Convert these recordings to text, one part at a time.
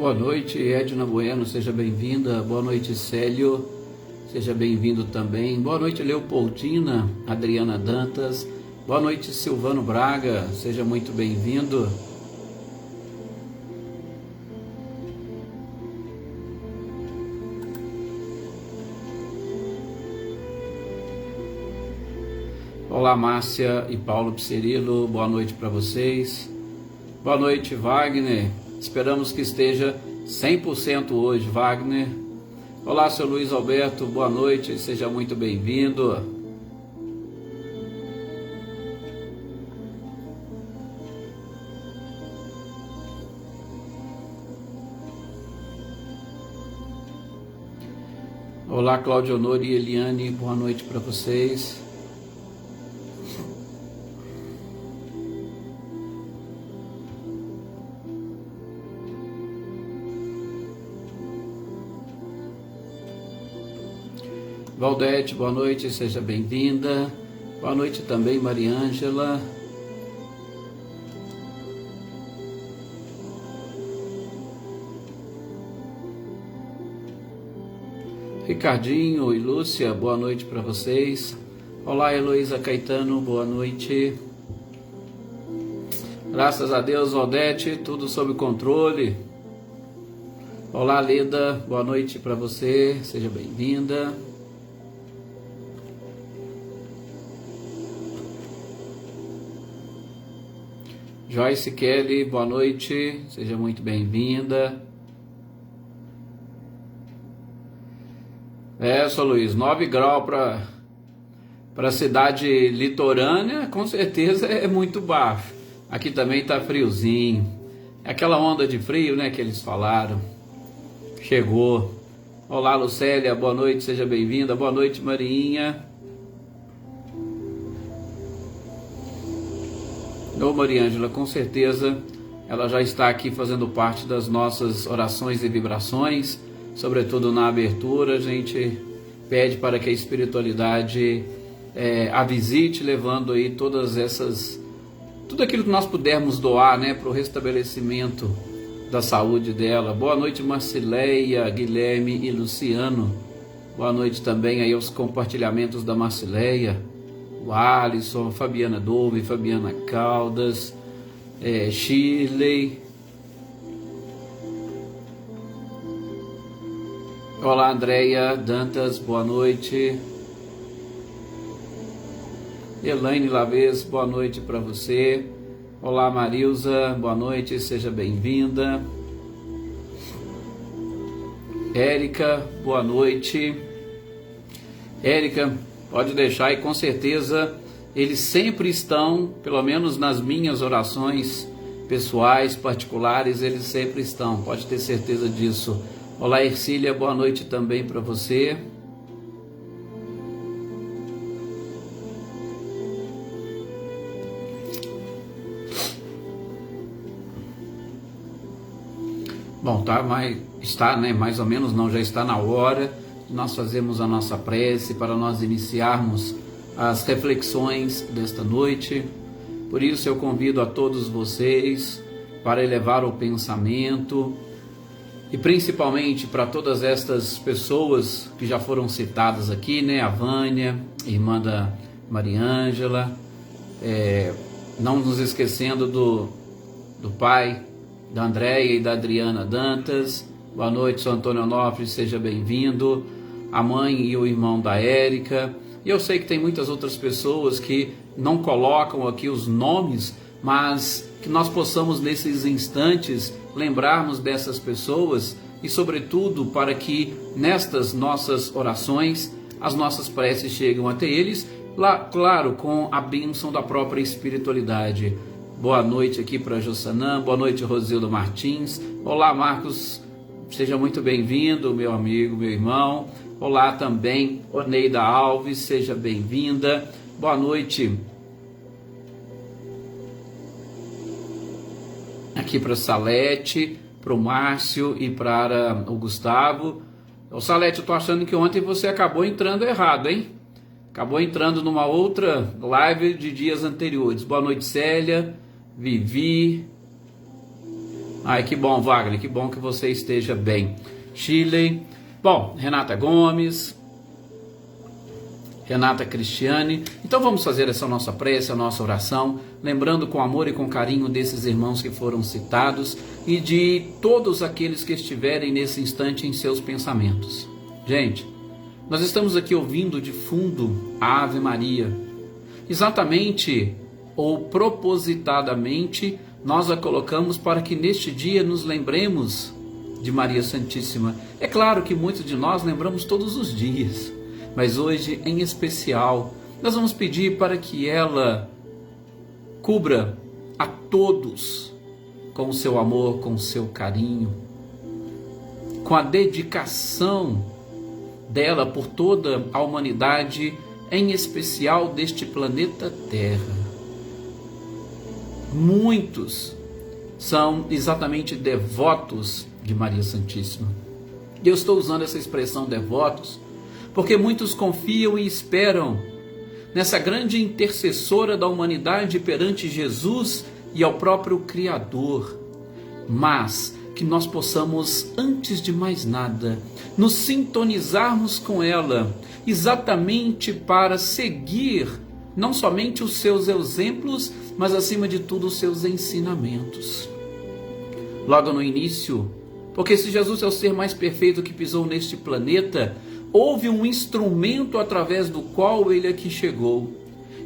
Boa noite, Edna Bueno, seja bem-vinda. Boa noite, Célio, seja bem-vindo também. Boa noite, Leopoldina, Adriana Dantas. Boa noite, Silvano Braga, seja muito bem-vindo. Olá, Márcia e Paulo Psirilo, boa noite para vocês. Boa noite, Wagner. Esperamos que esteja 100% hoje, Wagner. Olá, seu Luiz Alberto, boa noite, seja muito bem-vindo. Olá, Cláudio Honor e Eliane, boa noite para vocês. Valdete, boa noite, seja bem-vinda. Boa noite também, Mariângela. Ricardinho e Lúcia, boa noite para vocês. Olá, Heloísa Caetano, boa noite. Graças a Deus, Valdete, tudo sob controle. Olá, Leda, boa noite para você, seja bem-vinda. Joyce Kelly, boa noite, seja muito bem-vinda. Só Luiz, 9 graus para a cidade litorânea, com certeza é muito baixo. Aqui também tá friozinho. É aquela onda de frio, né, que eles falaram. Chegou. Olá, Lucélia, boa noite, seja bem-vinda. Boa noite, Marinha. Ô Mariângela, com certeza ela já está aqui fazendo parte das nossas orações e vibrações, sobretudo na abertura. A gente pede para que a espiritualidade a visite, levando aí tudo aquilo que nós pudermos doar, né, para o restabelecimento da saúde dela. Boa noite, Marcileia, Guilherme e Luciano. Boa noite também aí aos compartilhamentos da Marcileia. O Alisson, Fabiana Dove, Fabiana Caldas, Shirley. Olá, Andréia Dantas, boa noite. Elaine Lavez, boa noite para você. Olá, Marilza, boa noite, seja bem-vinda. Érica, boa noite. Érica, pode deixar e com certeza eles sempre estão, pelo menos nas minhas orações pessoais, particulares, eles sempre estão, pode ter certeza disso. Olá, Ercília, boa noite também para você. Bom, está, né, mais ou menos, não, já está na hora. Nós fazemos a nossa prece para nós iniciarmos as reflexões desta noite. Por isso eu convido a todos vocês para elevar o pensamento e principalmente para todas estas pessoas que já foram citadas aqui, né? A Vânia, irmã da Mariângela, não nos esquecendo do pai da Andréia e da Adriana Dantas. Boa noite, São Antônio Onofre, seja bem-vindo. A mãe e o irmão da Érica. E eu sei que tem muitas outras pessoas que não colocam aqui os nomes, mas que nós possamos nesses instantes lembrarmos dessas pessoas e sobretudo para que nestas nossas orações as nossas preces cheguem até eles, lá, claro, com a bênção da própria espiritualidade. Boa noite aqui para Jossanã, boa noite, Rosilda Martins. Olá, Marcos, seja muito bem-vindo, meu amigo, meu irmão. Olá também, Oneida Alves, seja bem-vinda. Boa noite. Aqui para Salete, para o Márcio e para o Gustavo. Ô Salete, eu tô achando que ontem você acabou entrando errado, hein? Acabou entrando numa outra live de dias anteriores. Boa noite, Célia, Vivi, Ai, que bom, Wagner, que bom que você esteja bem. Chile. Bom, Renata Gomes, Renata Cristiane. Então vamos fazer essa nossa prece, a nossa oração, lembrando com amor e com carinho desses irmãos que foram citados e de todos aqueles que estiverem nesse instante em seus pensamentos. Gente, nós estamos aqui ouvindo de fundo a Ave Maria. Exatamente ou propositadamente, nós a colocamos para que neste dia nos lembremos de Maria Santíssima. É claro que muitos de nós lembramos todos os dias, mas hoje em especial nós vamos pedir para que ela cubra a todos com o seu amor, com o seu carinho, com a dedicação dela por toda a humanidade, em especial deste planeta Terra. Muitos são exatamente devotos de Maria Santíssima. E eu estou usando essa expressão devotos porque muitos confiam e esperam nessa grande intercessora da humanidade perante Jesus e ao próprio Criador. Mas que nós possamos, antes de mais nada, nos sintonizarmos com ela, exatamente para seguir não somente os seus exemplos, mas acima de tudo os seus ensinamentos. Logo no início, porque se Jesus é o ser mais perfeito que pisou neste planeta, houve um instrumento através do qual ele aqui chegou.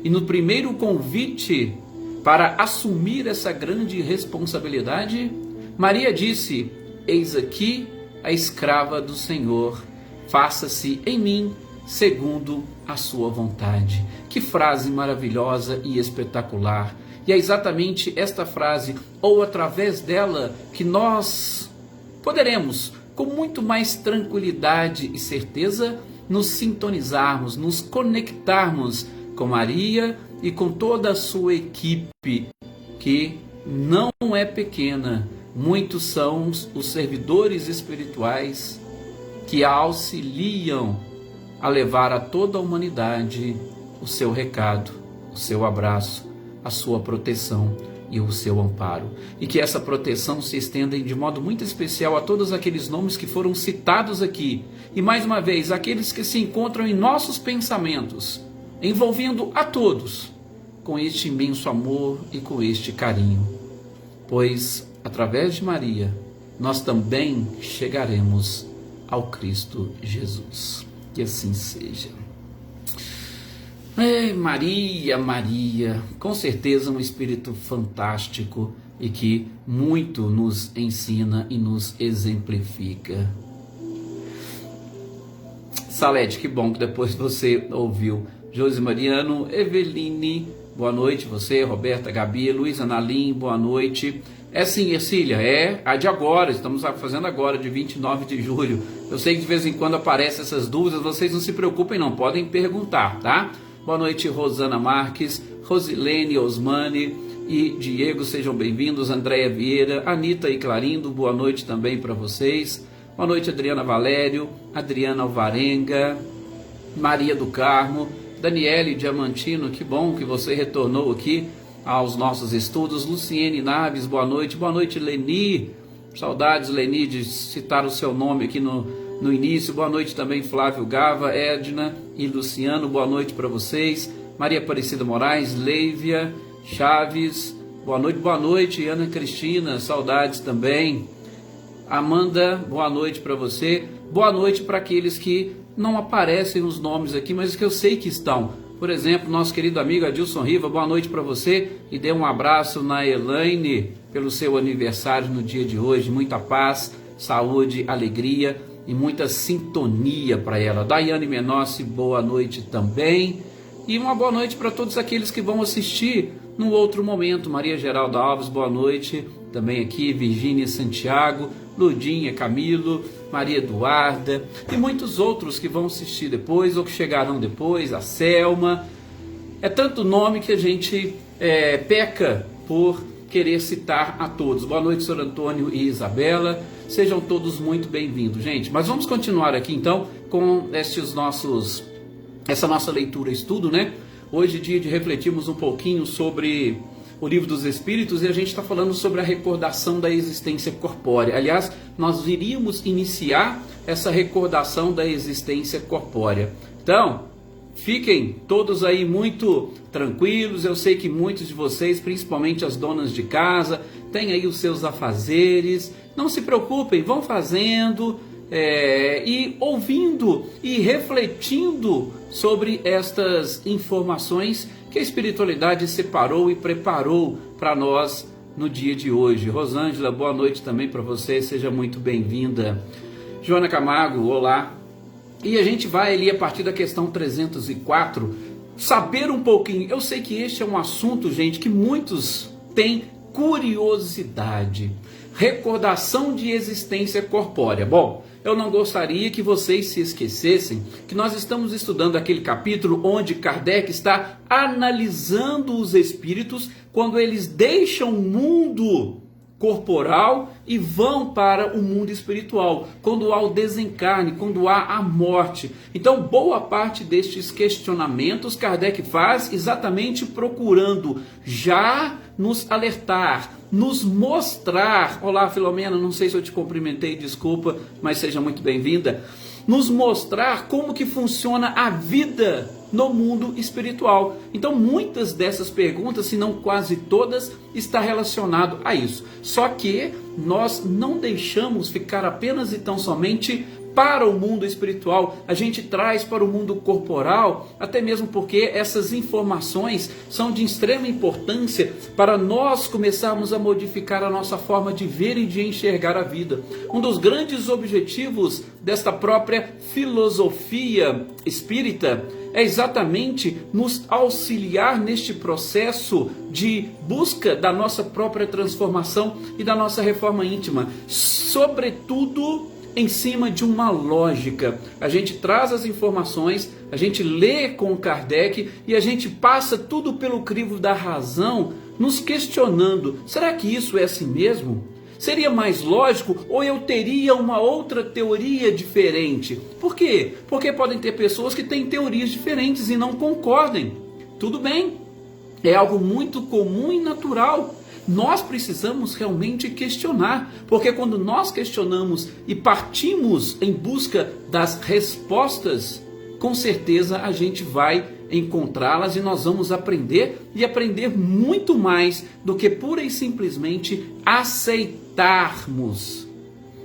E no primeiro convite para assumir essa grande responsabilidade, Maria disse: eis aqui a escrava do Senhor, faça-se em mim segundo a sua vontade. Que frase maravilhosa e espetacular. E é exatamente esta frase, ou através dela, que nós poderemos, com muito mais tranquilidade e certeza, nos sintonizarmos, nos conectarmos com Maria e com toda a sua equipe, que não é pequena. Muitos são os servidores espirituais que a auxiliam a levar a toda a humanidade o seu recado, o seu abraço, a sua proteção e o seu amparo. E que essa proteção se estenda de modo muito especial a todos aqueles nomes que foram citados aqui. E mais uma vez, aqueles que se encontram em nossos pensamentos, envolvendo a todos com este imenso amor e com este carinho. Pois, através de Maria, nós também chegaremos ao Cristo Jesus. Que assim seja. Maria, Maria, com certeza um espírito fantástico e que muito nos ensina e nos exemplifica. Salete, que bom que depois você ouviu. Josi Mariano, Eveline, boa noite você, Roberta, Gabi, Luísa Nalim, boa noite. É sim, Ercília, é a de agora, estamos fazendo agora, de 29 de julho. Eu sei que de vez em quando aparecem essas dúvidas, vocês não se preocupem não, podem perguntar, tá? Boa noite, Rosana Marques, Rosilene, Osmane e Diego, sejam bem-vindos. Andréia Vieira, Anita e Clarindo, boa noite também para vocês. Boa noite, Adriana Valério, Adriana Alvarenga, Maria do Carmo, Daniele Diamantino, que bom que você retornou aqui aos nossos estudos. Luciene Naves, boa noite, Leni, saudades, Leni, de citar o seu nome aqui no início. Boa noite também, Flávio Gava, Edna e Luciano, boa noite para vocês. Maria Aparecida Moraes, Leívia Chaves, boa noite, Ana Cristina, saudades também. Amanda, boa noite para você. Boa noite para aqueles que não aparecem os nomes aqui, mas que eu sei que estão. Por exemplo, nosso querido amigo Adilson Riva, boa noite para você e dê um abraço na Elaine pelo seu aniversário no dia de hoje. Muita paz, saúde, alegria e muita sintonia para ela. Daiane Menossi, boa noite também. E uma boa noite para todos aqueles que vão assistir num outro momento. Maria Geralda Alves, boa noite. Também aqui, Virgínia Santiago, Ludinha Camilo, Maria Eduarda e muitos outros que vão assistir depois ou que chegarão depois, a Selma. É tanto nome que a gente peca por querer citar a todos. Boa noite, Sr. Antônio e Isabela. Sejam todos muito bem-vindos, gente. Mas vamos continuar aqui então com essa nossa leitura e estudo, né? Hoje é dia de refletirmos um pouquinho sobre o Livro dos Espíritos e a gente está falando sobre a recordação da existência corpórea. Aliás, nós iríamos iniciar essa recordação da existência corpórea. Então, fiquem todos aí muito tranquilos. Eu sei que muitos de vocês, principalmente as donas de casa, têm aí os seus afazeres. Não se preocupem, vão fazendo e ouvindo e refletindo sobre estas informações que a espiritualidade separou e preparou para nós no dia de hoje. Rosângela, boa noite também para você, seja muito bem-vinda. Joana Camargo, olá. E a gente vai ali a partir da questão 304, saber um pouquinho. Eu sei que este é um assunto, gente, que muitos têm curiosidade. Recordação de existência corpórea. Bom, eu não gostaria que vocês se esquecessem que nós estamos estudando aquele capítulo onde Kardec está analisando os espíritos quando eles deixam o mundo corporal e vão para o mundo espiritual, quando há o desencarne, quando há a morte. Então, boa parte destes questionamentos Kardec faz exatamente procurando já nos alertar, nos mostrar. Olá, Filomena, não sei se eu te cumprimentei, desculpa, mas seja muito bem-vinda. Nos mostrar como que funciona a vida no mundo espiritual. Então, muitas dessas perguntas, se não quase todas, está relacionado a isso. Só que nós não deixamos ficar apenas e tão somente para o mundo espiritual, a gente traz para o mundo corporal, até mesmo porque essas informações são de extrema importância para nós começarmos a modificar a nossa forma de ver e de enxergar a vida. Um dos grandes objetivos desta própria filosofia espírita é exatamente nos auxiliar neste processo de busca da nossa própria transformação e da nossa reforma íntima, sobretudo em cima de uma lógica. A gente traz as informações, a gente lê com Kardec e a gente passa tudo pelo crivo da razão, nos questionando, será que isso é assim mesmo? Seria mais lógico ou eu teria uma outra teoria diferente? Por quê? Porque podem ter pessoas que têm teorias diferentes e não concordem. Tudo bem, é algo muito comum e natural. Nós precisamos realmente questionar, porque quando nós questionamos e partimos em busca das respostas, com certeza a gente vai encontrá-las e nós vamos aprender e aprender muito mais do que pura e simplesmente aceitarmos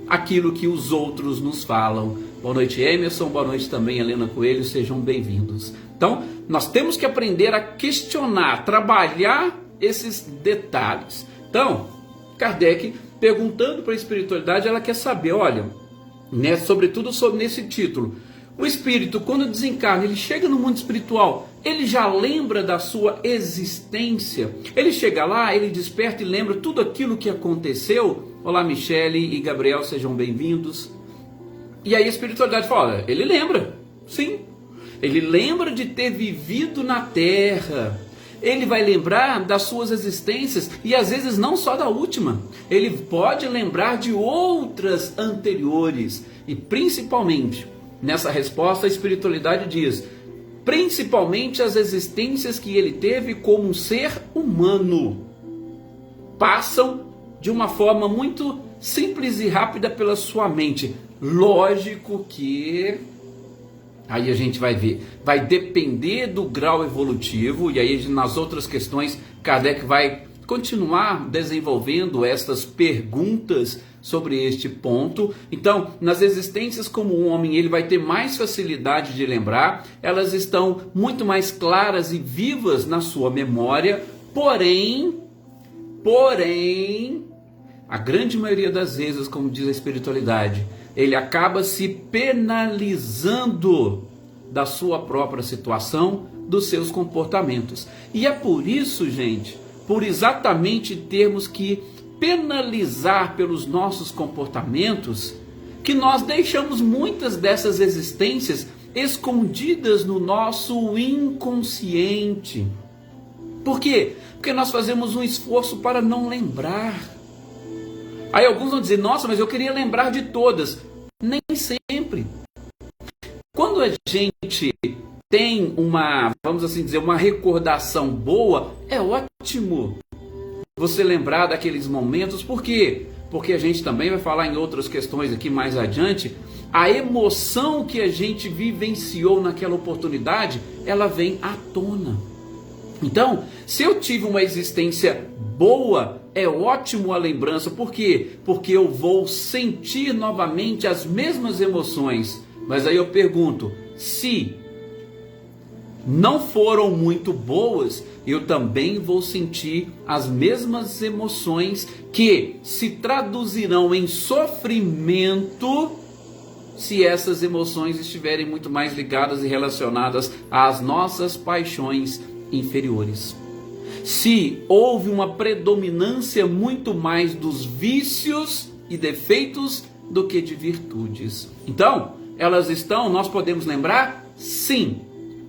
aquilo que os outros nos falam. Boa noite, Emerson, boa noite também, Helena Coelho, sejam bem-vindos. Então, nós temos que aprender a questionar, trabalhar esses detalhes. Então, Kardec, perguntando para a espiritualidade, ela quer saber, olha, né, sobretudo sobre nesse título, o espírito, quando desencarna, ele chega no mundo espiritual, ele já lembra da sua existência, ele chega lá, ele desperta e lembra tudo aquilo que aconteceu. Olá, Michele e Gabriel, sejam bem-vindos. E aí a espiritualidade fala, olha, ele lembra, sim, ele lembra de ter vivido na Terra. Ele vai lembrar das suas existências e às vezes não só da última. Ele pode lembrar de outras anteriores. E principalmente, nessa resposta a espiritualidade diz, principalmente as existências que ele teve como um ser humano. Passam de uma forma muito simples e rápida pela sua mente. Lógico que... aí a gente vai ver, vai depender do grau evolutivo, e aí nas outras questões Kardec vai continuar desenvolvendo estas perguntas sobre este ponto. Então, nas existências como um homem, ele vai ter mais facilidade de lembrar, elas estão muito mais claras e vivas na sua memória, porém, a grande maioria das vezes, como diz a espiritualidade, ele acaba se penalizando da sua própria situação, dos seus comportamentos. E é por isso, gente, por exatamente termos que penalizar pelos nossos comportamentos, que nós deixamos muitas dessas existências escondidas no nosso inconsciente. Por quê? Porque nós fazemos um esforço para não lembrar. Aí alguns vão dizer, nossa, mas eu queria lembrar de todas. Nem sempre. Quando a gente tem uma, vamos assim dizer, uma recordação boa, é ótimo. você lembrar daqueles momentos. Por quê? Porque a gente também vai falar em outras questões aqui mais adiante. A emoção que a gente vivenciou naquela oportunidade, ela vem à tona. Então, se eu tive uma existência boa, é ótimo a lembrança. Por quê? Porque eu vou sentir novamente as mesmas emoções. Mas aí eu pergunto, se não foram muito boas, eu também vou sentir as mesmas emoções que se traduzirão em sofrimento se essas emoções estiverem muito mais ligadas e relacionadas às nossas paixões inferiores. Se houve uma predominância muito mais dos vícios e defeitos do que de virtudes. Então, elas estão, nós podemos lembrar? Sim.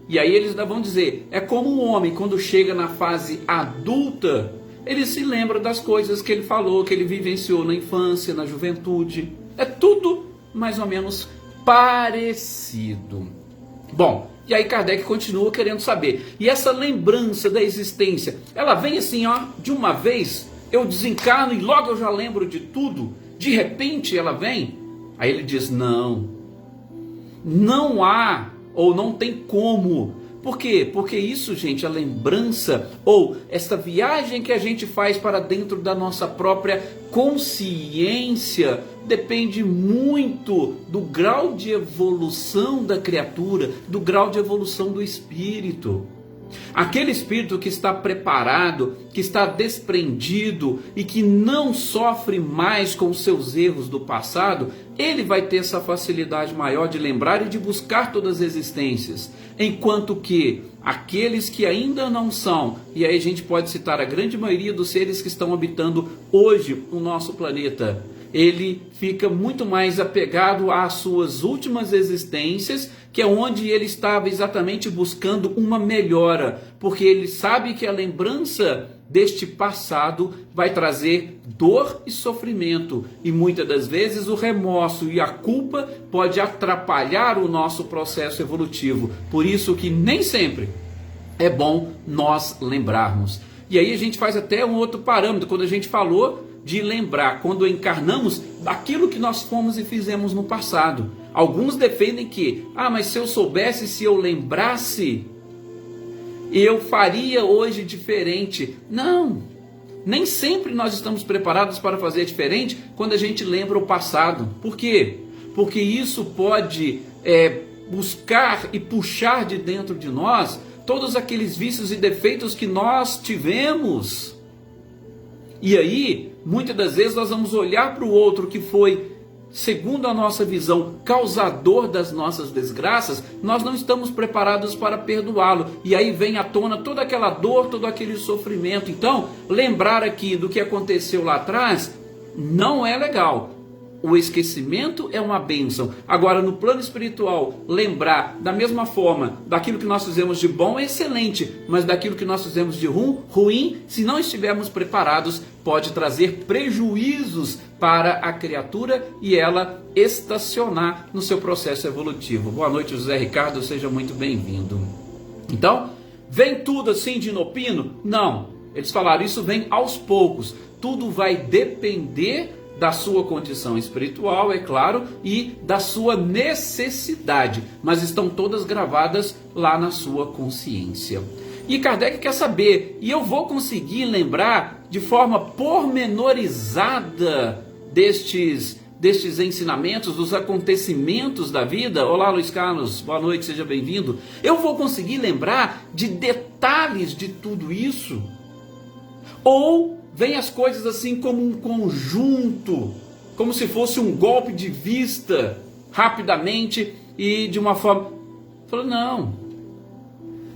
E aí eles vão dizer, é como um homem quando chega na fase adulta, ele se lembra das coisas que ele falou, que ele vivenciou na infância, na juventude. É tudo mais ou menos parecido. Bom, e aí Kardec continua querendo saber, e essa lembrança da existência, ela vem assim, ó, de uma vez, eu desencarno e logo eu já lembro de tudo, de repente ela vem? Aí ele diz, não há, ou não tem como. Por quê? Porque isso, gente, a lembrança, ou esta viagem que a gente faz para dentro da nossa própria consciência, depende muito do grau de evolução da criatura, do grau de evolução do espírito. Aquele espírito que está preparado, que está desprendido e que não sofre mais com os seus erros do passado, ele vai ter essa facilidade maior de lembrar e de buscar todas as existências. Enquanto que aqueles que ainda não são, e aí a gente pode citar a grande maioria dos seres que estão habitando hoje o nosso planeta, ele fica muito mais apegado às suas últimas existências, que é onde ele estava exatamente buscando uma melhora, porque ele sabe que a lembrança deste passado vai trazer dor e sofrimento, e muitas das vezes o remorso e a culpa pode atrapalhar o nosso processo evolutivo. Por isso que nem sempre é bom nós lembrarmos. E aí a gente faz até um outro parâmetro, quando a gente falou de lembrar, quando encarnamos, daquilo que nós fomos e fizemos no passado. Alguns defendem que, mas se eu soubesse, se eu lembrasse, eu faria hoje diferente. Não, nem sempre nós estamos preparados para fazer diferente quando a gente lembra o passado. Por quê? Porque isso pode buscar e puxar de dentro de nós todos aqueles vícios e defeitos que nós tivemos. E aí, muitas das vezes nós vamos olhar para o outro que foi, segundo a nossa visão, causador das nossas desgraças, nós não estamos preparados para perdoá-lo. E aí vem à tona toda aquela dor, todo aquele sofrimento. Então, lembrar aqui do que aconteceu lá atrás não é legal. O esquecimento é uma bênção. Agora, no plano espiritual, lembrar da mesma forma daquilo que nós fizemos de bom é excelente, mas daquilo que nós fizemos de ruim, se não estivermos preparados, pode trazer prejuízos para a criatura e ela estacionar no seu processo evolutivo. Boa noite, José Ricardo, seja muito bem-vindo. Então, vem tudo assim de inopino? Não. Eles falaram, isso vem aos poucos. Tudo vai depender da sua condição espiritual, é claro, e da sua necessidade, mas estão todas gravadas lá na sua consciência. E Kardec quer saber, e eu vou conseguir lembrar de forma pormenorizada destes ensinamentos, dos acontecimentos da vida? Olá, Luiz Carlos, boa noite, seja bem-vindo. Eu vou conseguir lembrar de detalhes de tudo isso? Ou vem as coisas assim como um conjunto, como se fosse um golpe de vista, rapidamente e de uma forma... Falou, não.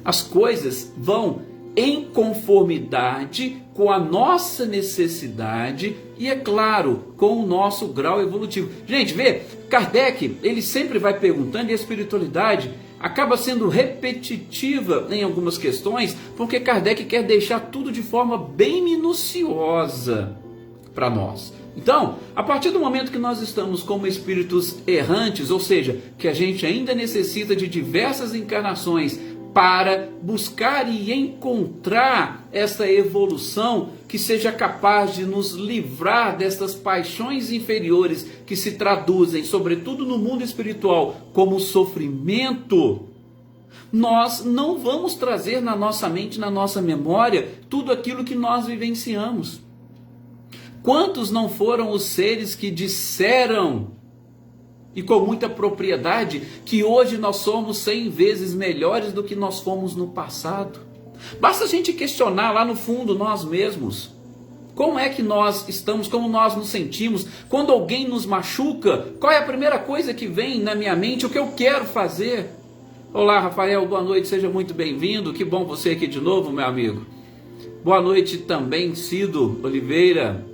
As coisas vão em conformidade com a nossa necessidade e, é claro, com o nosso grau evolutivo. Gente, vê, Kardec, ele sempre vai perguntando, e a espiritualidade acaba sendo repetitiva em algumas questões, porque Kardec quer deixar tudo de forma bem minuciosa para nós. Então, a partir do momento que nós estamos como espíritos errantes, ou seja, que a gente ainda necessita de diversas encarnações para buscar e encontrar essa evolução, que seja capaz de nos livrar destas paixões inferiores que se traduzem, sobretudo no mundo espiritual, como sofrimento, nós não vamos trazer na nossa mente, na nossa memória, tudo aquilo que nós vivenciamos. Quantos não foram os seres que disseram, e com muita propriedade, que hoje nós somos 100 vezes melhores do que nós fomos no passado? Basta a gente questionar lá no fundo nós mesmos. Como é que nós estamos, como nós nos sentimos? Quando alguém nos machuca, qual é a primeira coisa que vem na minha mente? O que eu quero fazer? Olá, Rafael, boa noite, seja muito bem-vindo. Que bom você aqui de novo, meu amigo. Boa noite também, Cido Oliveira.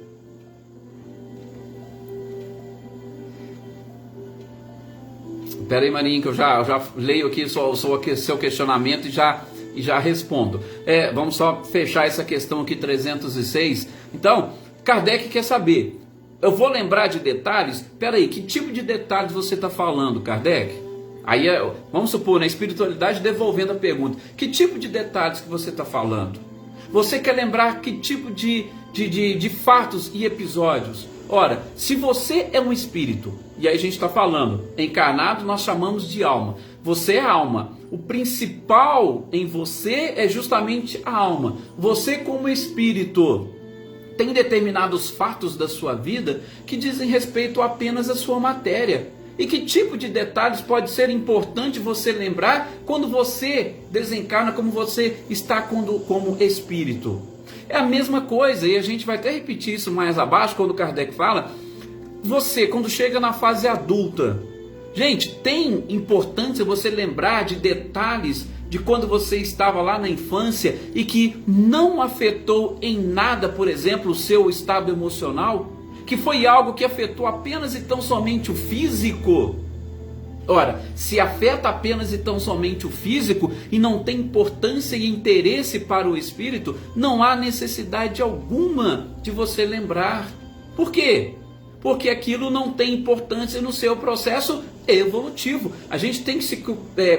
Espera aí, Marinho, que eu já leio aqui seu questionamento e já respondo. Vamos só fechar essa questão aqui, 306. Então, Kardec quer saber, eu vou lembrar de detalhes? Espera aí, que tipo de detalhes você está falando, Kardec? Aí, vamos supor, na espiritualidade, devolvendo a pergunta, que tipo de detalhes que você está falando? Você quer lembrar que tipo de fatos e episódios? Ora, se você é um espírito, e aí a gente está falando, encarnado nós chamamos de alma, você é alma, o principal em você é justamente a alma. Você como espírito tem determinados fatos da sua vida que dizem respeito apenas à sua matéria. E que tipo de detalhes pode ser importante você lembrar quando você desencarna, como você está como espírito? É a mesma coisa, e a gente vai até repetir isso mais abaixo, quando Kardec fala, você, quando chega na fase adulta, gente, tem importância você lembrar de detalhes de quando você estava lá na infância e que não afetou em nada, por exemplo, o seu estado emocional? Que foi algo que afetou apenas e tão somente o físico? Ora, se afeta apenas e tão somente o físico e não tem importância e interesse para o espírito, não há necessidade alguma de você lembrar. Por quê? Porque aquilo não tem importância no seu processo evolutivo. A gente tem que se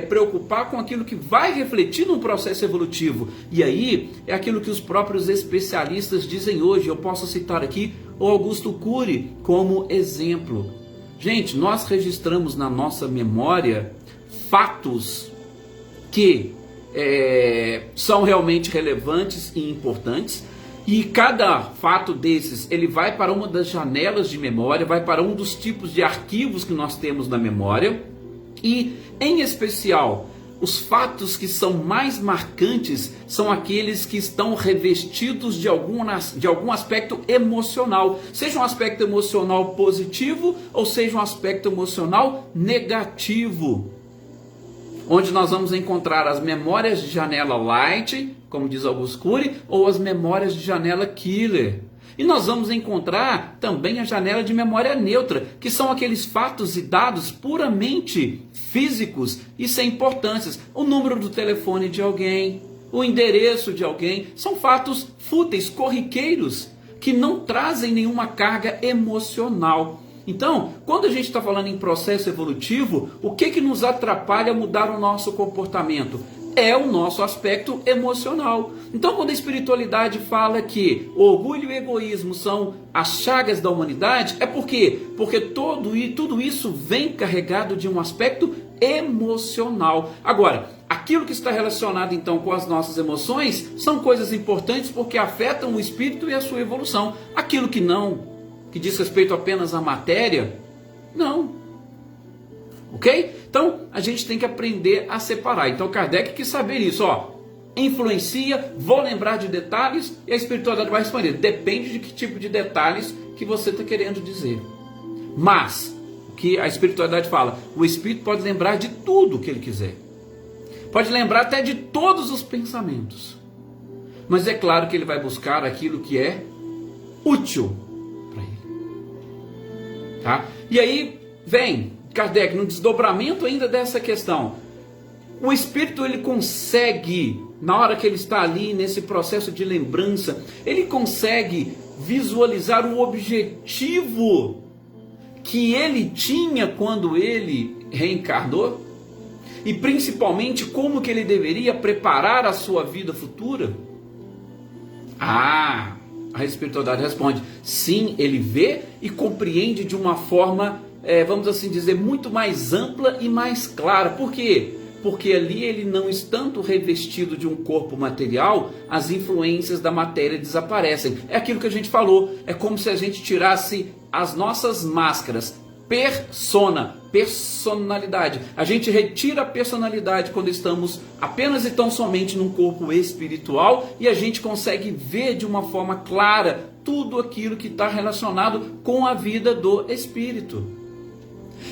preocupar com aquilo que vai refletir no processo evolutivo. E aí é aquilo que os próprios especialistas dizem hoje. Eu posso citar aqui o Augusto Cury como exemplo. Gente, nós registramos na nossa memória fatos que são realmente relevantes e importantes, e cada fato desses, ele vai para uma das janelas de memória, vai para um dos tipos de arquivos que nós temos na memória, e em especial, os fatos que são mais marcantes são aqueles que estão revestidos de algum aspecto emocional, seja um aspecto emocional positivo ou seja um aspecto emocional negativo, onde nós vamos encontrar as memórias de janela light, como diz Augusto Cury, ou as memórias de janela killer. E nós vamos encontrar também a janela de memória neutra, que são aqueles fatos e dados puramente físicos e sem importâncias. O número do telefone de alguém, o endereço de alguém, são fatos fúteis, corriqueiros, que não trazem nenhuma carga emocional. Então, quando a gente está falando em processo evolutivo, o que nos atrapalha a mudar o nosso comportamento? É o nosso aspecto emocional. Então, quando a espiritualidade fala que o orgulho e o egoísmo são as chagas da humanidade, é por quê? Porque tudo isso vem carregado de um aspecto emocional. Agora, aquilo que está relacionado então com as nossas emoções são coisas importantes porque afetam o espírito e a sua evolução. Aquilo que não, que diz respeito apenas à matéria, não. Ok? Então, a gente tem que aprender a separar. Então, Kardec quis saber isso, influencia, vou lembrar de detalhes, e a espiritualidade vai responder, depende de que tipo de detalhes que você está querendo dizer. Mas, o que a espiritualidade fala, o espírito pode lembrar de tudo o que ele quiser. Pode lembrar até de todos os pensamentos. Mas é claro que ele vai buscar aquilo que é útil para ele. Tá? E aí, vem Kardec, no desdobramento ainda dessa questão, o espírito ele consegue, na hora que ele está ali nesse processo de lembrança, ele consegue visualizar o objetivo que ele tinha quando ele reencarnou, e principalmente como que ele deveria preparar a sua vida futura. A espiritualidade responde: sim, ele vê e compreende de uma forma, vamos assim dizer, muito mais ampla e mais clara. Por quê? Porque ali ele não estando revestido de um corpo material, as influências da matéria desaparecem. É aquilo que a gente falou, é como se a gente tirasse as nossas máscaras, personalidade. A gente retira a personalidade quando estamos apenas e tão somente num corpo espiritual, e a gente consegue ver de uma forma clara tudo aquilo que está relacionado com a vida do espírito.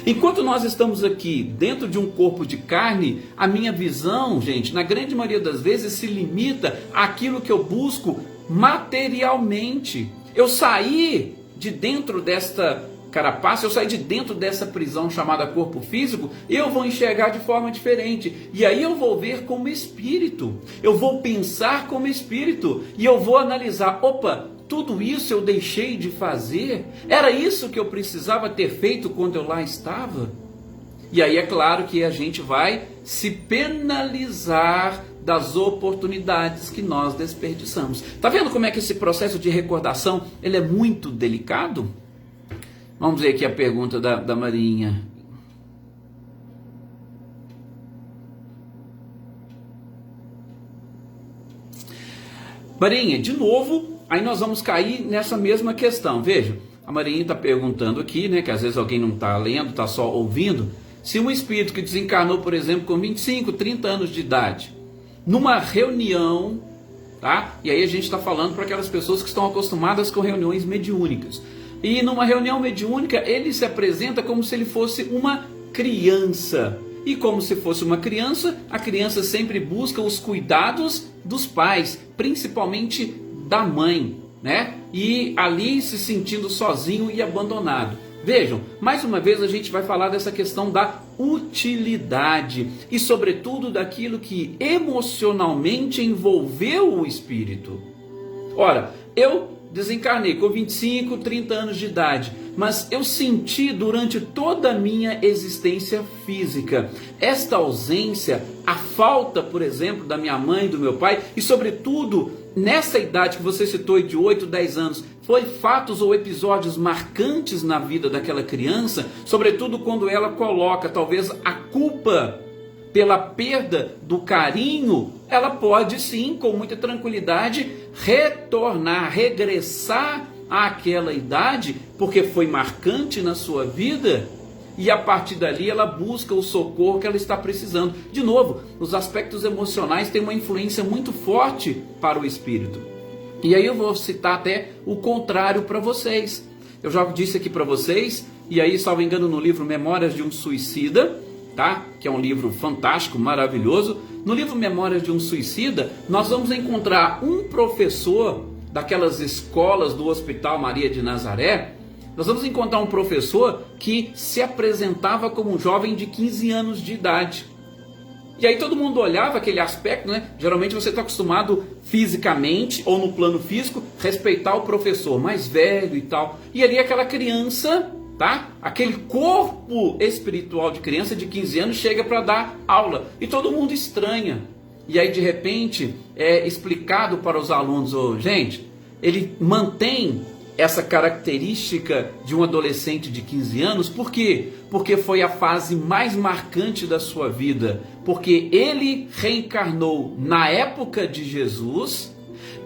Enquanto nós estamos aqui dentro de um corpo de carne, a minha visão, gente, na grande maioria das vezes se limita àquilo que eu busco materialmente. Eu saí de dentro desta carapaça, eu saí de dentro dessa prisão chamada corpo físico, eu vou enxergar de forma diferente. E aí eu vou ver como espírito, eu vou pensar como espírito, e eu vou analisar, opa, tudo isso eu deixei de fazer? Era isso que eu precisava ter feito quando eu lá estava? E aí é claro que a gente vai se penalizar das oportunidades que nós desperdiçamos. Tá vendo como é que esse processo de recordação ele é muito delicado? Vamos ver aqui a pergunta da Marinha. Marinha, de novo, aí nós vamos cair nessa mesma questão. Veja, a Marinha está perguntando aqui, né, que às vezes alguém não está lendo, está só ouvindo, se um espírito que desencarnou, por exemplo, com 25, 30 anos de idade, numa reunião, tá? E aí a gente está falando para aquelas pessoas que estão acostumadas com reuniões mediúnicas. E numa reunião mediúnica, ele se apresenta como se ele fosse uma criança. E como se fosse uma criança, a criança sempre busca os cuidados dos pais, principalmente da mãe, né? E ali se sentindo sozinho e abandonado. Vejam, mais uma vez a gente vai falar dessa questão da utilidade e sobretudo daquilo que emocionalmente envolveu o espírito. Ora, eu desencarnei com 25, 30 anos de idade, mas eu senti durante toda a minha existência física esta ausência, a falta, por exemplo, da minha mãe, do meu pai, e sobretudo nessa idade que você citou de 8, 10 anos, foi fatos ou episódios marcantes na vida daquela criança, sobretudo quando ela coloca talvez a culpa pela perda do carinho, ela pode sim, com muita tranquilidade, retornar, regressar àquela idade, porque foi marcante na sua vida, e a partir dali ela busca o socorro que ela está precisando. De novo, os aspectos emocionais têm uma influência muito forte para o espírito. E aí eu vou citar até o contrário para vocês. Eu já disse aqui para vocês, e aí, salvo engano, no livro Memórias de um Suicida, tá? Que é um livro fantástico, maravilhoso. No livro Memórias de um Suicida, nós vamos encontrar um professor daquelas escolas do Hospital Maria de Nazaré. Nós vamos encontrar um professor que se apresentava como um jovem de 15 anos de idade. E aí todo mundo olhava aquele aspecto, né? Geralmente você está acostumado fisicamente, ou no plano físico, respeitar o professor mais velho e tal. E ali aquela criança, tá? Aquele corpo espiritual de criança de 15 anos chega para dar aula. E todo mundo estranha. E aí de repente é explicado para os alunos, gente, ele mantém essa característica de um adolescente de 15 anos, por quê? Porque foi a fase mais marcante da sua vida, porque ele reencarnou na época de Jesus,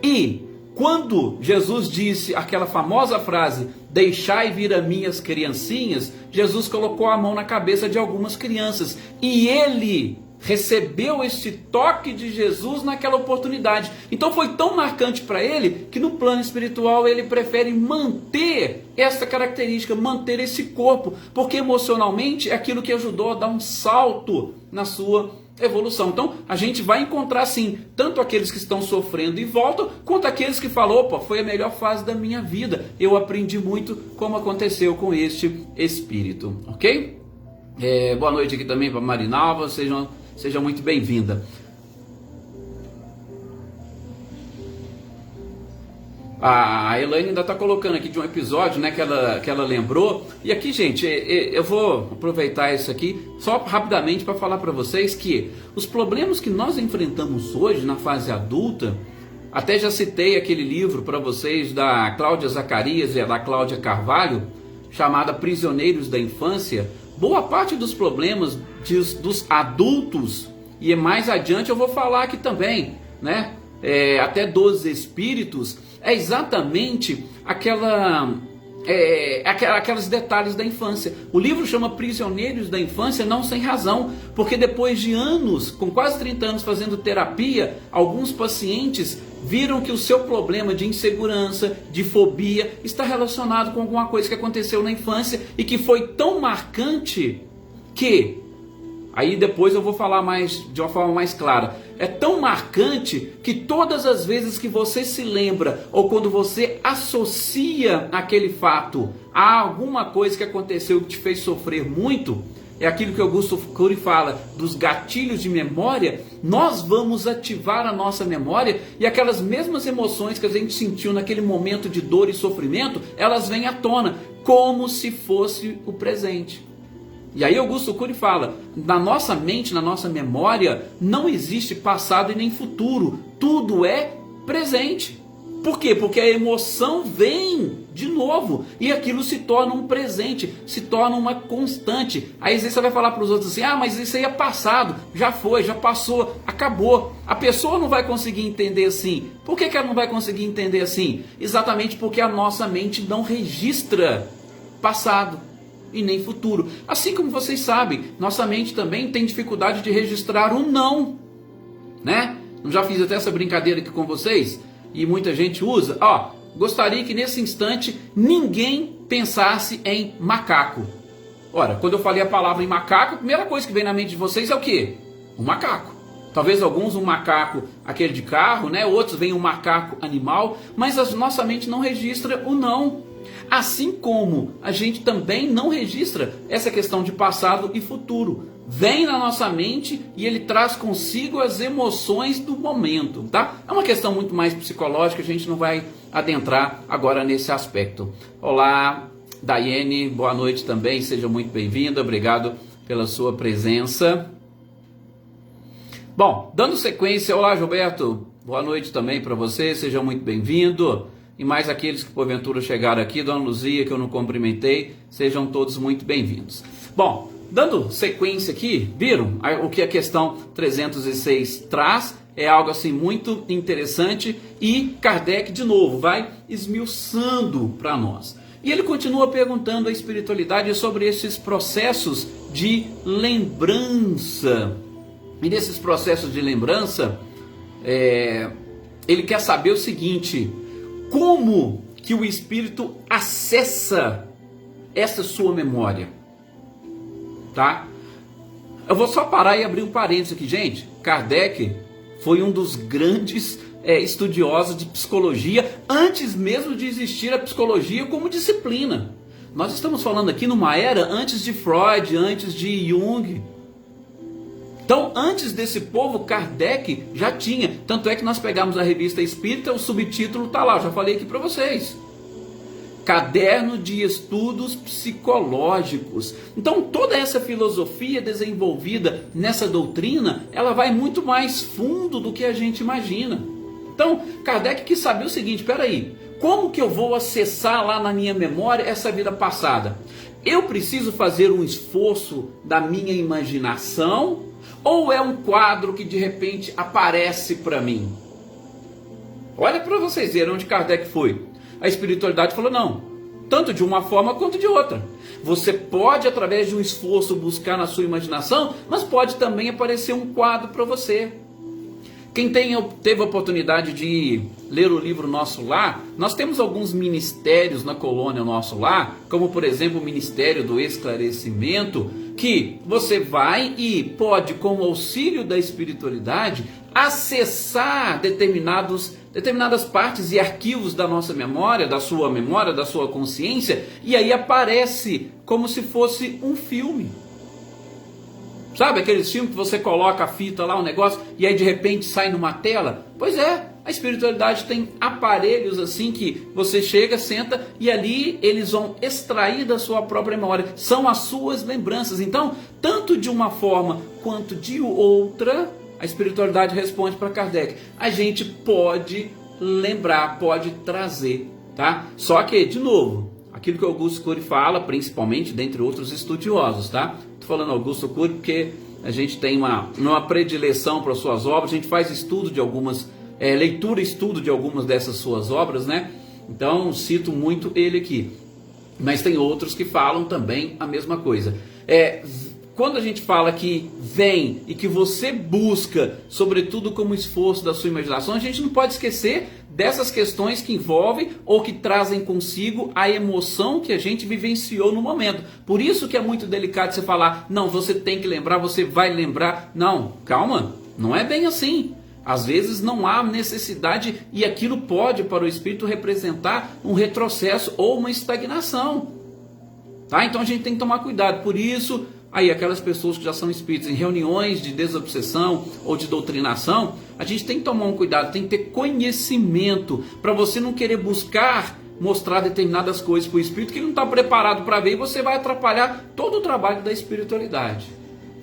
e quando Jesus disse aquela famosa frase, deixai vir a minhas criancinhas, Jesus colocou a mão na cabeça de algumas crianças, e ele recebeu este toque de Jesus naquela oportunidade. Então foi tão marcante para ele que no plano espiritual ele prefere manter essa característica, manter esse corpo, porque emocionalmente é aquilo que ajudou a dar um salto na sua evolução. Então a gente vai encontrar sim, tanto aqueles que estão sofrendo e voltam, quanto aqueles que falam, opa, foi a melhor fase da minha vida, eu aprendi muito, como aconteceu com este espírito, ok? Boa noite aqui também para Marinalva, seja muito bem-vinda. A Elaine ainda está colocando aqui de um episódio, né, que ela lembrou. E aqui, gente, eu vou aproveitar isso aqui só rapidamente para falar para vocês que os problemas que nós enfrentamos hoje na fase adulta, Até já citei aquele livro para vocês da Cláudia Zacarias e da Cláudia Carvalho, chamada Prisioneiros da Infância. Boa parte dos problemas dos adultos, e mais adiante eu vou falar aqui também, né? Até dos espíritos, é exatamente aqueles detalhes da infância. O livro chama Prisioneiros da Infância, não sem razão, porque depois de anos, com quase 30 anos fazendo terapia, alguns pacientes viram que o seu problema de insegurança, de fobia, está relacionado com alguma coisa que aconteceu na infância e que foi tão marcante que, aí depois eu vou falar de uma forma mais clara, é tão marcante que todas as vezes que você se lembra ou quando você associa aquele fato a alguma coisa que aconteceu que te fez sofrer muito, é aquilo que Augusto Cury fala dos gatilhos de memória. Nós vamos ativar a nossa memória e aquelas mesmas emoções que a gente sentiu naquele momento de dor e sofrimento, elas vêm à tona, como se fosse o presente. E aí Augusto Cury fala, na nossa mente, na nossa memória, não existe passado e nem futuro, tudo é presente. Por quê? Porque a emoção vem de novo e aquilo se torna um presente, se torna uma constante. Aí você vai falar para os outros assim, mas isso aí é passado, já foi, já passou, acabou. A pessoa não vai conseguir entender assim. Por que ela não vai conseguir entender assim? Exatamente porque a nossa mente não registra passado e nem futuro. Assim como vocês sabem, nossa mente também tem dificuldade de registrar o não, né? Eu já fiz até essa brincadeira aqui com vocês e muita gente usa. Gostaria que nesse instante ninguém pensasse em macaco. Ora, quando eu falei a palavra em macaco, a primeira coisa que vem na mente de vocês é o quê? Um macaco. Talvez alguns um macaco aquele de carro, né? Outros veem um macaco animal, mas a nossa mente não registra o não. Assim como a gente também não registra essa questão de passado e futuro. Vem na nossa mente e ele traz consigo as emoções do momento, tá? É uma questão muito mais psicológica, a gente não vai adentrar agora nesse aspecto. Olá, Daiane, boa noite também, seja muito bem-vinda, obrigado pela sua presença. Bom, dando sequência, olá Gilberto, boa noite também para você, seja muito bem-vindo. E mais aqueles que porventura chegaram aqui, Dona Luzia, que eu não cumprimentei, sejam todos muito bem-vindos. Bom, dando sequência aqui, viram o que a questão 306 traz? É algo assim muito interessante e Kardec de novo vai esmiuçando para nós. E ele continua perguntando à espiritualidade sobre esses processos de lembrança. E nesses processos de lembrança, ele quer saber o seguinte: como que o espírito acessa essa sua memória? Tá? Eu vou só parar e abrir um parênteses aqui, gente. Kardec foi um dos grandes estudiosos de psicologia, antes mesmo de existir a psicologia como disciplina. Nós estamos falando aqui numa era antes de Freud, antes de Jung. Então, antes desse povo, Kardec já tinha. Tanto é que nós pegamos a revista Espírita, o subtítulo está lá, eu já falei aqui para vocês. Caderno de Estudos Psicológicos. Então, toda essa filosofia desenvolvida nessa doutrina, ela vai muito mais fundo do que a gente imagina. Então, Kardec quis saber o seguinte, peraí, como que eu vou acessar lá na minha memória essa vida passada? Eu preciso fazer um esforço da minha imaginação? Ou é um quadro que de repente aparece para mim? Olha para vocês verem onde Kardec foi. A espiritualidade falou não, tanto de uma forma quanto de outra. Você pode, através de um esforço, buscar na sua imaginação, mas pode também aparecer um quadro para você. Quem teve a oportunidade de ler o livro Nosso Lar, nós temos alguns ministérios na colônia Nosso Lar, como por exemplo o Ministério do Esclarecimento, que você vai e pode, com o auxílio da espiritualidade, acessar determinadas partes e arquivos da nossa memória, da sua consciência, e aí aparece como se fosse um filme. Sabe aqueles filmes que você coloca a fita lá, um negócio, e aí de repente sai numa tela? Pois é, a espiritualidade tem aparelhos assim que você chega, senta e ali eles vão extrair da sua própria memória. São as suas lembranças. Então, tanto de uma forma quanto de outra, a espiritualidade responde para Kardec. A gente pode lembrar, pode trazer, tá? Só que, de novo, aquilo que Augusto Cury fala, principalmente, dentre outros estudiosos, tá? Tô falando Augusto Cury porque a gente tem uma predileção para suas obras, a gente faz estudo de algumas, leitura e estudo de algumas dessas suas obras, né? Então, cito muito ele aqui. Mas tem outros que falam também a mesma coisa. Quando a gente fala que vem e que você busca, sobretudo como esforço da sua imaginação, a gente não pode esquecer dessas questões que envolvem ou que trazem consigo a emoção que a gente vivenciou no momento. Por isso que é muito delicado você falar, não, você tem que lembrar, você vai lembrar. Não, calma, não é bem assim. Às vezes não há necessidade e aquilo pode para o espírito representar um retrocesso ou uma estagnação. Tá? Então a gente tem que tomar cuidado. Por isso, aí aquelas pessoas que já são espíritos em reuniões de desobsessão ou de doutrinação, a gente tem que tomar um cuidado, tem que ter conhecimento para você não querer buscar mostrar determinadas coisas para o espírito que ele não está preparado para ver e você vai atrapalhar todo o trabalho da espiritualidade.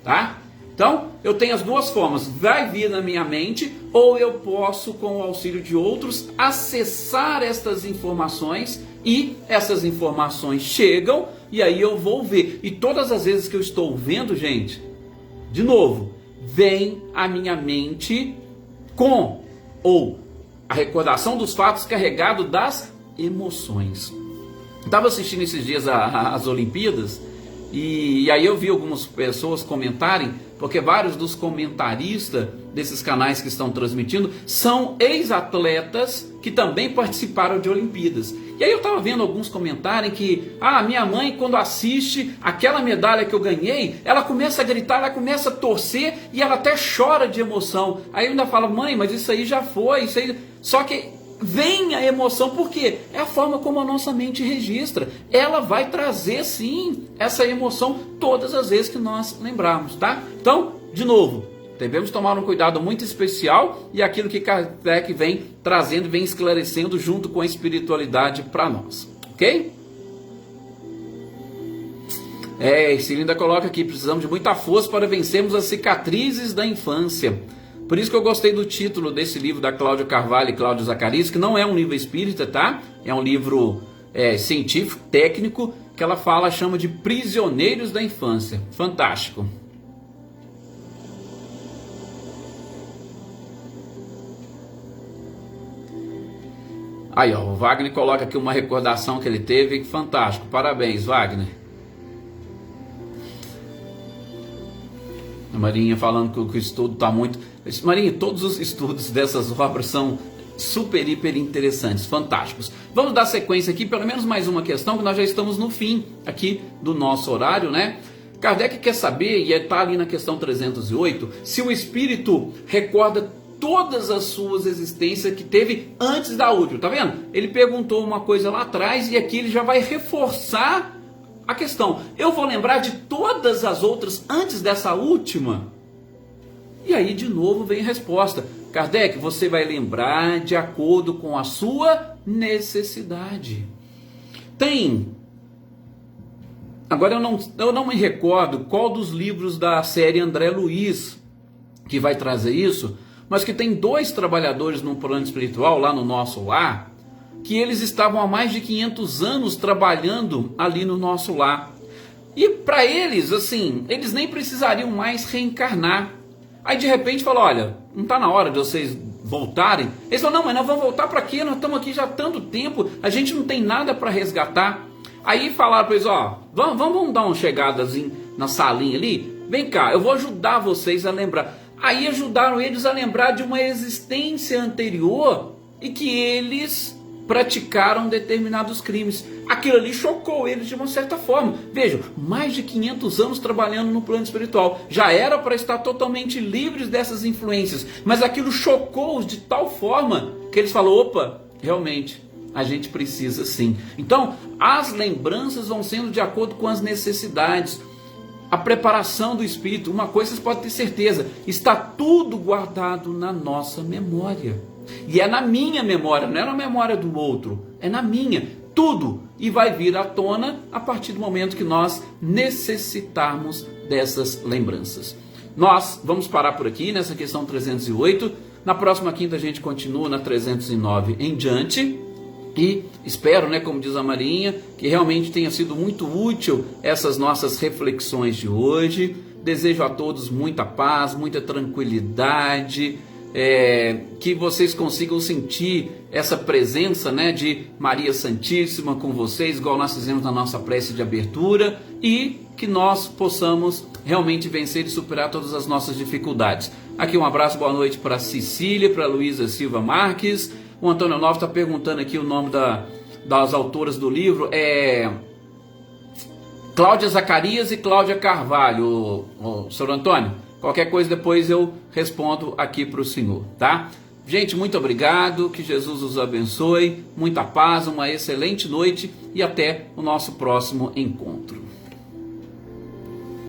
Tá? Então, eu tenho as duas formas, vai vir na minha mente, ou eu posso, com o auxílio de outros, acessar estas informações, e essas informações chegam, e aí eu vou ver. E todas as vezes que eu estou vendo, gente, de novo, vem à minha mente com, ou a recordação dos fatos carregado das emoções. Estava assistindo esses dias as Olimpíadas, e aí eu vi algumas pessoas comentarem, porque vários dos comentaristas desses canais que estão transmitindo são ex-atletas que também participaram de Olimpíadas. E aí eu estava vendo alguns comentarem que minha mãe, quando assiste aquela medalha que eu ganhei, ela começa a gritar, ela começa a torcer e ela até chora de emoção. Aí eu ainda falo, mãe, mas isso aí já foi, isso aí... Só que vem a emoção, porque é a forma como a nossa mente registra. Ela vai trazer sim essa emoção todas as vezes que nós lembrarmos, tá? Então, de novo, devemos tomar um cuidado muito especial e aquilo que Kardec vem trazendo, vem esclarecendo junto com a espiritualidade para nós, ok? Cilinda coloca aqui, precisamos de muita força para vencermos as cicatrizes da infância. Por isso que eu gostei do título desse livro da Cláudia Carvalho e Cláudio Zacarias, que não é um livro espírita, tá? É um livro científico, técnico, que ela chama de Prisioneiros da Infância. Fantástico. Aí, ó, o Wagner coloca aqui uma recordação que ele teve, fantástico. Parabéns, Wagner. A Marinha falando que o estudo está muito... Marinha, todos os estudos dessas obras são super, hiper interessantes, fantásticos. Vamos dar sequência aqui, pelo menos mais uma questão, que nós já estamos no fim aqui do nosso horário, né? Kardec quer saber, e está ali na questão 308, se o espírito recorda todas as suas existências que teve antes da última, tá vendo? Ele perguntou uma coisa lá atrás e aqui ele já vai reforçar a questão. Eu vou lembrar de todas as outras antes dessa última? E aí de novo vem a resposta. Kardec, você vai lembrar de acordo com a sua necessidade. Agora eu não me recordo qual dos livros da série André Luiz que vai trazer isso, mas que tem 2 trabalhadores no plano espiritual lá no nosso lar, que eles estavam há mais de 500 anos trabalhando ali no nosso lar. E para eles, assim, eles nem precisariam mais reencarnar. Aí de repente falou, olha, não está na hora de vocês voltarem? Eles falaram, não, mas nós vamos voltar para quê? Nós estamos aqui já há tanto tempo, a gente não tem nada para resgatar. Aí falaram para eles, vamos dar uma chegadazinha na salinha ali? Vem cá, eu vou ajudar vocês a lembrar. Aí ajudaram eles a lembrar de uma existência anterior e que eles praticaram determinados crimes. Aquilo ali chocou eles de uma certa forma. Vejam, mais de 500 anos trabalhando no plano espiritual. Já era para estar totalmente livres dessas influências, mas aquilo chocou-os de tal forma que eles falaram, opa, realmente, a gente precisa sim. Então, as lembranças vão sendo de acordo com as necessidades. A preparação do espírito, uma coisa vocês podem ter certeza, está tudo guardado na nossa memória. E é na minha memória, não é na memória do outro, é na minha, tudo. E vai vir à tona a partir do momento que nós necessitarmos dessas lembranças. Nós vamos parar por aqui nessa questão 308, Na próxima quinta a gente continua na 309 em diante. E espero, como diz a Marinha, que realmente tenha sido muito útil essas nossas reflexões de hoje. Desejo a todos muita paz, muita tranquilidade, que vocês consigam sentir essa presença, de Maria Santíssima com vocês, igual nós fizemos na nossa prece de abertura, e que nós possamos realmente vencer e superar todas as nossas dificuldades. Aqui um abraço, boa noite para Cecília, para Luísa Silva Marques. O Antônio Novo está perguntando aqui o nome das autoras do livro, Cláudia Zacarias e Cláudia Carvalho, o senhor Antônio. Qualquer coisa depois eu respondo aqui para o senhor, tá? Gente, muito obrigado, que Jesus os abençoe, muita paz, uma excelente noite e até o nosso próximo encontro.